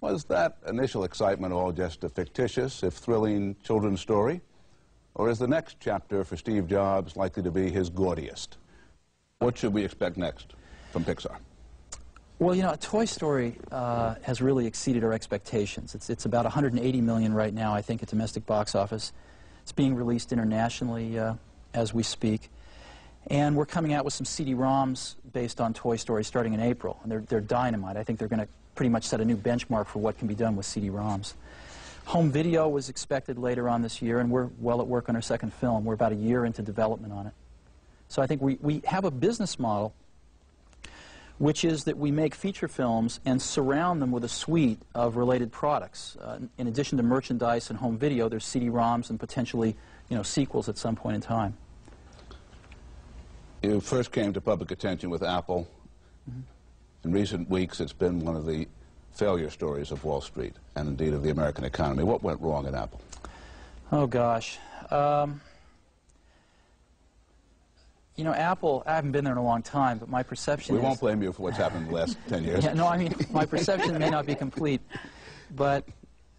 Was that initial excitement all just a fictitious, if thrilling, children's story? Or is the next chapter for Steve Jobs likely to be his gaudiest? What should we expect next from Pixar? Well, you know, Toy Story has really exceeded our expectations. It's about $180 million right now, I think, at domestic box office. It's being released internationally as we speak. And we're coming out with some CD-ROMs based on Toy Story starting in April. And they're dynamite. I think they're going to pretty much set a new benchmark for what can be done with CD-ROMs. Home video was expected later on this year, and we're well at work on our second film. We're about a year into development on it. So I think we have a business model which is that we make feature films and surround them with a suite of related products. In addition to merchandise and home video, there's CD-ROMs and potentially, you know, sequels at some point in time. You first came to public attention with Apple. Mm-hmm. In recent weeks, it's been one of the failure stories of Wall Street and indeed of the American economy. What went wrong at Apple? Oh, gosh. You know, Apple, I haven't been there in a long time, but my perception is... We won't blame you for what's happened in the last 10 years. Yeah, no, I mean, my perception may not be complete, but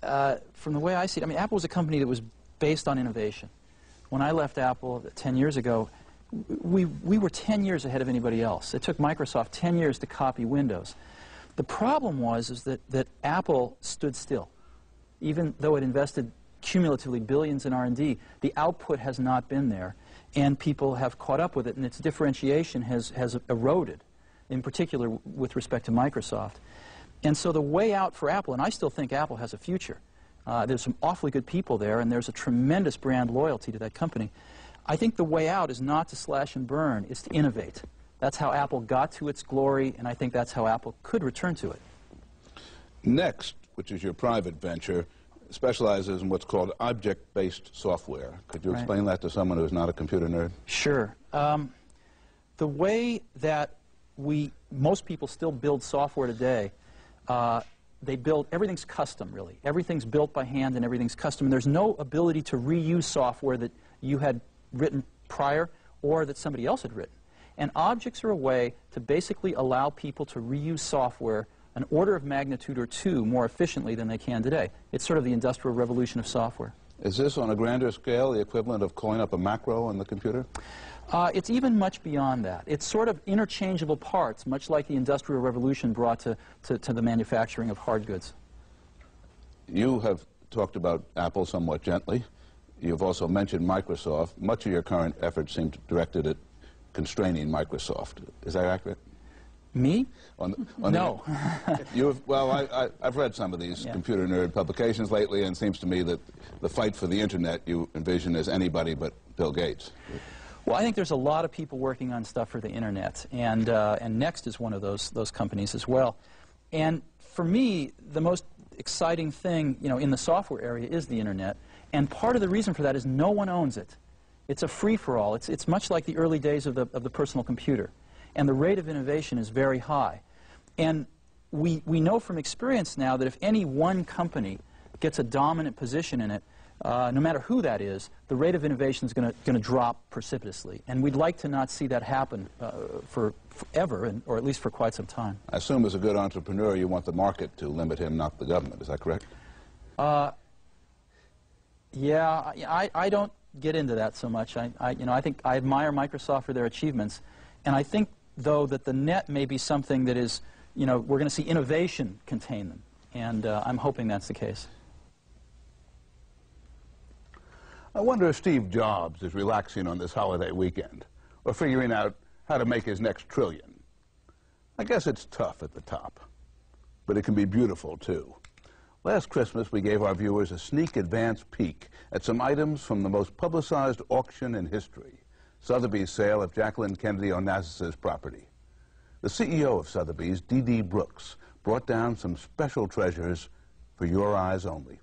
from the way I see it, I mean, Apple was a company that was based on innovation. When I left Apple 10 years ago, we were 10 years ahead of anybody else. It took Microsoft 10 years to copy Windows. The problem was that Apple stood still. Even though it invested cumulatively billions in R&D, the output has not been there. And people have caught up with it, and its differentiation has eroded, in particular with respect to Microsoft. And so the way out for Apple, and I still think Apple has a future. There's some awfully good people there, and there's a tremendous brand loyalty to that company. I think the way out is not to slash and burn, it's to innovate. That's how Apple got to its glory, and I think that's how Apple could return to it. Next, which is your private venture, specializes in what's called object-based software. Could you explain that to someone who's not a computer nerd? Sure. The way that most people still build software today, they build, everything's custom, really. Everything's built by hand and everything's custom. And there's no ability to reuse software that you had written prior or that somebody else had written. And objects are a way to basically allow people to reuse software an order of magnitude or two more efficiently than they can today. It's sort of the industrial revolution of software. Is this on a grander scale the equivalent of calling up a macro on the computer? It's even much beyond that. It's sort of interchangeable parts, much like the industrial revolution brought to the manufacturing of hard goods. You have talked about Apple somewhat gently. You've also mentioned Microsoft. Much of your current efforts seem directed at constraining Microsoft. Is that accurate? Me? No. I've read some of these computer nerd publications lately, and it seems to me that the fight for the Internet you envision as anybody but Bill Gates. Well, I think there's a lot of people working on stuff for the Internet, and Next is one of those companies as well. And for me, the most exciting thing, you know, in the software area is the Internet, and part of the reason for that is no one owns it. It's a free-for-all. It's much like the early days of the personal computer. And the rate of innovation is very high. And we know from experience now that if any one company gets a dominant position in it, no matter who that is, the rate of innovation is going to drop precipitously. And we'd like to not see that happen forever, or at least for quite some time. I assume as a good entrepreneur you want the market to limit him, not the government. Is that correct? Yeah, I don't get into that so much. I think I admire Microsoft for their achievements. And I think, though, that the net may be something that is, you know, we're going to see innovation contain them. And I'm hoping that's the case. I wonder if Steve Jobs is relaxing on this holiday weekend or figuring out how to make his next trillion. I guess it's tough at the top, but it can be beautiful, too. Last Christmas, we gave our viewers a sneak advance peek at some items from the most publicized auction in history. Sotheby's sale of Jacqueline Kennedy Onassis' property. The CEO of Sotheby's, D.D. Brooks, brought down some special treasures for your eyes only.